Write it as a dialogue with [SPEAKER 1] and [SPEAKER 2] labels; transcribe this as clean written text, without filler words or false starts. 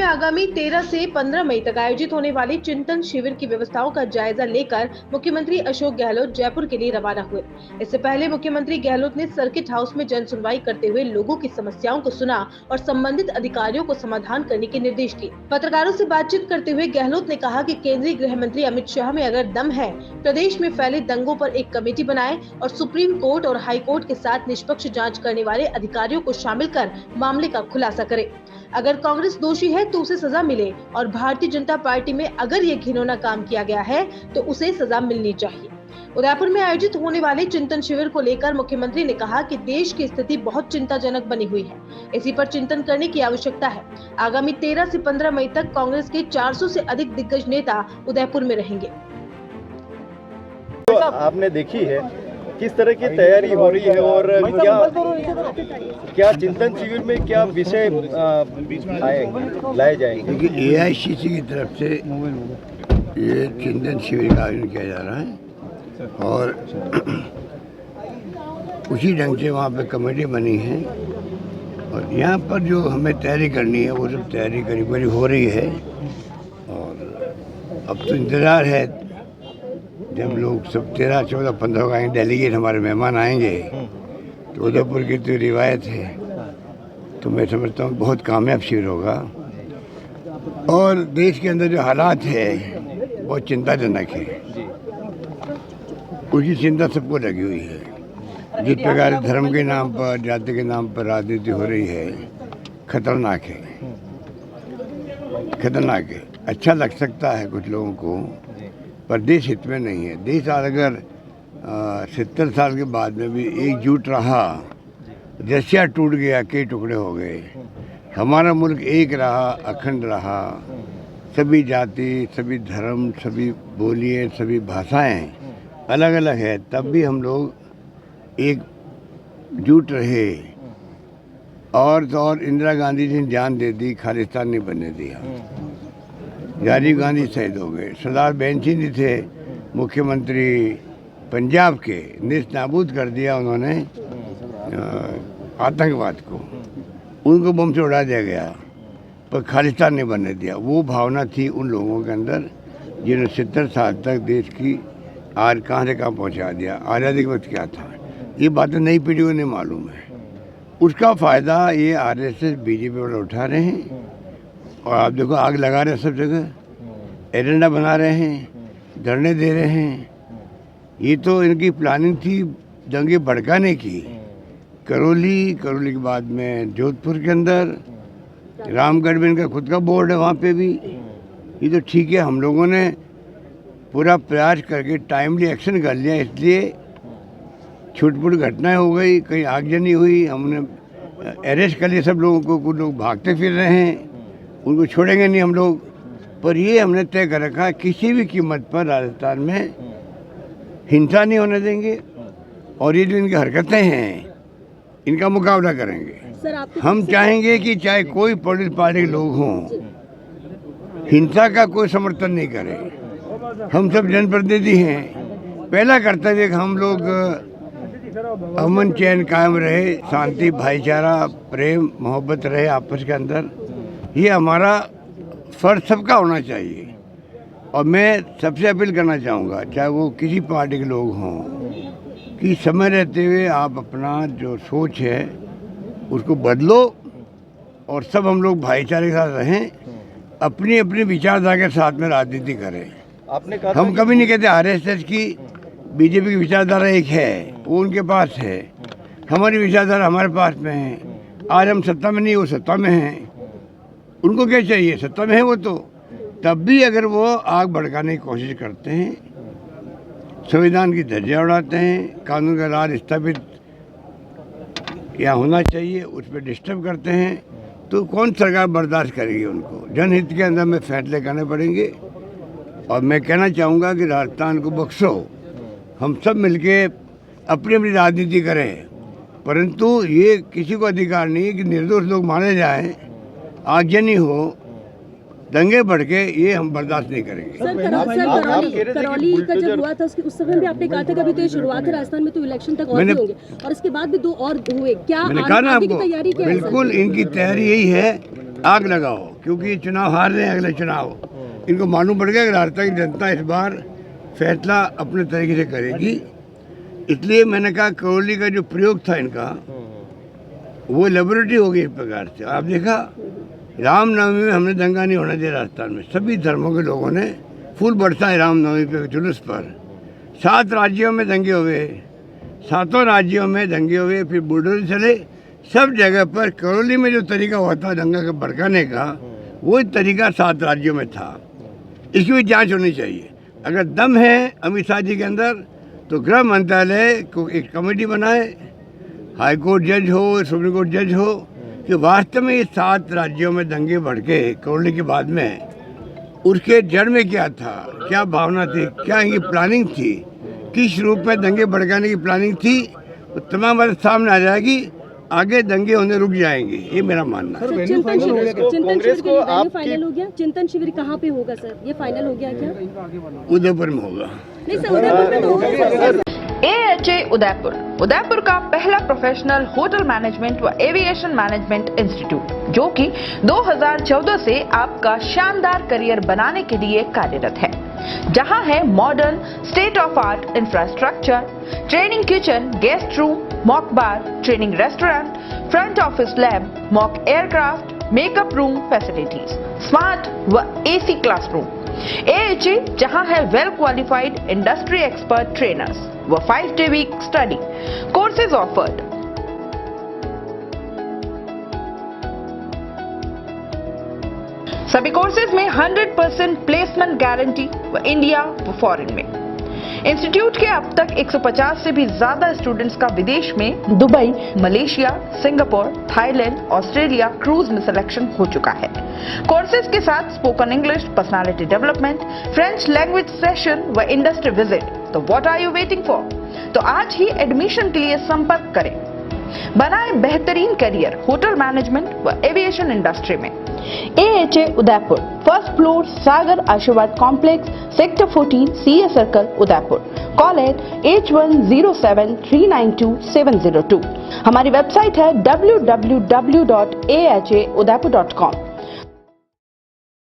[SPEAKER 1] आगामी 13 से 15 मई तक आयोजित होने वाले चिंतन शिविर की व्यवस्थाओं का जायजा लेकर मुख्यमंत्री अशोक गहलोत जयपुर के लिए रवाना हुए। इससे पहले मुख्यमंत्री गहलोत ने सर्किट हाउस में जन सुनवाई करते हुए लोगों की समस्याओं को सुना और संबंधित अधिकारियों को समाधान करने के निर्देश दिए। पत्रकारों से बातचीत करते हुए गहलोत ने कहा कि केंद्रीय गृह मंत्री अमित शाह में अगर दम है, प्रदेश में फैले दंगों पर एक कमेटी बनाए और सुप्रीम कोर्ट और हाई कोर्ट के साथ निष्पक्ष जाँच करने वाले अधिकारियों को शामिल कर मामले का खुलासा करे। अगर कांग्रेस दोषी है तो उसे सजा मिले और भारतीय जनता पार्टी में अगर ये घिनौना काम किया गया है तो उसे सजा मिलनी चाहिए। उदयपुर में आयोजित होने वाले चिंतन शिविर को लेकर मुख्यमंत्री ने कहा कि देश की स्थिति बहुत चिंताजनक बनी हुई है, इसी पर चिंतन करने की आवश्यकता है। आगामी 13 से 15 मई तक कांग्रेस के 400 से अधिक दिग्गज नेता उदयपुर में रहेंगे।
[SPEAKER 2] तो आपने देखी है किस तरह की तैयारी हो रही है और क्या चिंतन शिविर में क्या विषय लाए जाएंगे?
[SPEAKER 3] देखिए, AICC की तरफ से ये चिंतन शिविर का आयोजन किया जा रहा है और उसी ढंग से वहाँ पे कमेटी बनी है और यहाँ पर जो हमें तैयारी करनी है वो सब तैयारी करीब करीब हो रही है। और अब तो इंतज़ार है जब लोग सब 13, 14, 15 आएंगे, डेलीगेट हमारे मेहमान आएंगे तो उदयपुर की तो रिवायत है, तो मैं समझता हूँ बहुत कामयाब शिविर होगा। और देश के अंदर जो हालात है बहुत चिंताजनक है, उसकी चिंता सबको लगी हुई है। जिस प्रकार धर्म के नाम पर, जाति के नाम पर राजनीति हो रही है, खतरनाक है, खतरनाक है। अच्छा लग सकता है कुछ लोगों को, पर देश हित में नहीं है। देश अगर 70 साल के बाद में भी एकजुट रहा, रशिया टूट गया, कई टुकड़े हो गए, हमारा मुल्क एक रहा, अखंड रहा, सभी जाति, सभी धर्म, सभी बोलियाँ, सभी भाषाएं अलग अलग है, तब भी हम लोग एकजुट रहे। और तो और इंदिरा गांधी जी ने जान दे दी, खालिस्तान नहीं बनने दिया। राजीव गांधी शहीद हो गए, सरदार बेंच सिंह थे मुख्यमंत्री पंजाब के, नेस्त नाबूद कर दिया उन्होंने आतंकवाद को, उनको बम से उड़ा दिया गया, पर खालिस्तान नहीं बनने दिया। वो भावना थी उन लोगों के अंदर जिन्होंने 70 साल तक देश की आज कहाँ से कहाँ पहुँचा दिया। आज़ादी के वक्त क्या था, ये बातें नई पीढ़ी को नहीं मालूम है। उसका फ़ायदा ये RSS BJP वाले उठा रहे हैं और आप देखो आग लगा रहे हैं, सब जगह एजेंडा बना रहे हैं, धरने दे रहे हैं। ये तो इनकी प्लानिंग थी दंगे भड़काने की। करौली के बाद में जोधपुर के अंदर, रामगढ़ में इनका खुद का बोर्ड है, वहाँ पे भी। ये तो ठीक है, हम लोगों ने पूरा प्रयास करके टाइमली एक्शन कर लिया, इसलिए छुटपुट घटनाएं हो गई, कहीं आगजनी हुई, हमने अरेस्ट कर लिया सब लोगों को। कुछ लोग भागते फिर रहे हैं, उनको छोड़ेंगे नहीं हम लोग। पर ये हमने तय कर रखा है किसी भी कीमत पर राजस्थान में हिंसा नहीं होने देंगे और ये जो इनकी हरकतें हैं इनका मुकाबला करेंगे। हम चाहेंगे कि चाहे कोई पॉलिटिकल पार्टी के लोग हों, हिंसा का कोई समर्थन नहीं करें। हम सब जनप्रतिनिधि हैं, पहला कर्तव्य हम लोग अमन चैन कायम रहे, शांति, भाईचारा, प्रेम, मोहब्बत रहे आपस के अंदर। ये हमारा फर्ज सबका होना चाहिए। और मैं सबसे अपील करना चाहूँगा, चाहे वो किसी पार्टी के लोग हों, कि समय रहते हुए आप अपना जो सोच है उसको बदलो और सब हम लोग भाईचारे के साथ रहें, अपनी अपनी विचारधारा के साथ में राजनीति करें।
[SPEAKER 2] आपने कहा
[SPEAKER 3] हम कभी नहीं कहते RSS की BJP की विचारधारा एक है, वो उनके पास है, हमारी विचारधारा हमारे पास में है। आज हम सत्ता में नहीं, वो सत्ता में हैं, उनको क्या चाहिए, सत्ता में है वो तो। तब भी अगर वो आग भड़काने की कोशिश करते हैं, संविधान की धज्जियां उड़ाते हैं, कानून का राज स्थापित यहाँ होना चाहिए, उस पर डिस्टर्ब करते हैं, तो कौन सरकार बर्दाश्त करेगी उनको। जनहित के अंदर में फैसले करने पड़ेंगे। और मैं कहना चाहूँगा कि राजस्थान को बख्शो, हम सब मिलके अपनी अपनी राजनीति करें, परंतु ये किसी को अधिकार नहीं है कि निर्दोष लोग मारे जाएं, आगजनी हो, दंगे भड़के ये हम बर्दाश्त नहीं करेंगे।
[SPEAKER 4] सर
[SPEAKER 2] करौली
[SPEAKER 4] का जब हुआ था उस समय भी आपने कहा था कि अभी तो ये शुरुआत है, राजस्थान में तो इलेक्शन तक और भी होंगे और इसके बाद भी 2 और हुए, क्या
[SPEAKER 3] मैंने कहा ना
[SPEAKER 4] आगे की
[SPEAKER 3] आपको,
[SPEAKER 4] तैयारी क्या है?
[SPEAKER 3] बिल्कुल इनकी तैयारी यही है, आग लगाओ, क्योंकि चुनाव हार रहे हैं अगले चुनाव। इनको मालूम पड़ गया कि राजस्थान की जनता इस बार फैसला अपने तरीके से करेगी, इसलिए मैंने कहा करौली का जो प्रयोग था इनका वो लेबोरेटरी हो गई एक प्रकार से। आप देखा रामनवमी में हमने दंगा नहीं होना दिया राजस्थान में, सभी धर्मों के लोगों ने फूल बरसाए रामनवमी पे जुलूस पर। 7 राज्यों में दंगे हुए, 7 राज्यों में दंगे हुए, फिर बुलडोजर चले, सब जगह पर करौली में जो तरीका हुआ था दंगा का भड़काने का, वो तरीका 7 राज्यों में था। इसकी भी जांच होनी चाहिए। अगर दम है अमित शाह जी के अंदर तो गृह मंत्रालय को एक कमेटी बनाए, हाई कोर्ट जज हो, सुप्रीम कोर्ट जज हो, कि वास्तव में ये 7 राज्यों में दंगे भड़के करौली के बाद में, उसके जड़ में क्या था, क्या भावना थी, क्या इनकी प्लानिंग थी, किस रूप में दंगे भड़काने की प्लानिंग थी, तो तमाम बातें सामने आ जाएगी। आगे दंगे होने रुक जाएंगे, ये मेरा मानना है।
[SPEAKER 4] चिंतन शिविर
[SPEAKER 2] कांग्रेस को आपकी
[SPEAKER 4] फाइनल हो गया? चिंतन शिविर कहाँ पे होगा सर, ये फाइनल हो गया क्या?
[SPEAKER 3] उदयपुर में होगा।
[SPEAKER 4] नहीं सर, उदयपुर में तो होगा सर।
[SPEAKER 5] AHA उदयपुर, उदयपुर का पहला प्रोफेशनल होटल मैनेजमेंट व एविएशन मैनेजमेंट इंस्टीट्यूट, जो कि 2014 से आपका शानदार करियर बनाने के लिए कार्यरत है, जहां है modern state of art infrastructure, training kitchen, guest room, mock bar, training restaurant, front office lab, mock aircraft, makeup room facilities, smart व AC क्लासरूम। AHA जहां है well qualified industry expert trainers व 5-day week study courses offered. सभी courses में 100% placement guarantee व India व foreign में। Institute के अब तक 150 से भी ज्यादा स्टूडेंट्स का विदेश में Dubai, Malaysia, Singapore, Thailand, Australia cruise में सिलेक्शन हो चुका है। कोर्सेज के साथ spoken English, personality development, French language session व इंडस्ट्री विजिट। तो what are you waiting for? तो आज ही एडमिशन के लिए संपर्क करें। बनाए बेहतरीन करियर होटल मैनेजमेंट व एविएशन इंडस्ट्री में। AHA उदयपुर, फर्स्ट फ्लोर, सागर आशीर्वाद complex, sector 14, CA circle, Udaipur. Call at 8107392702। हमारी वेबसाइट है www.ahaudapur.com।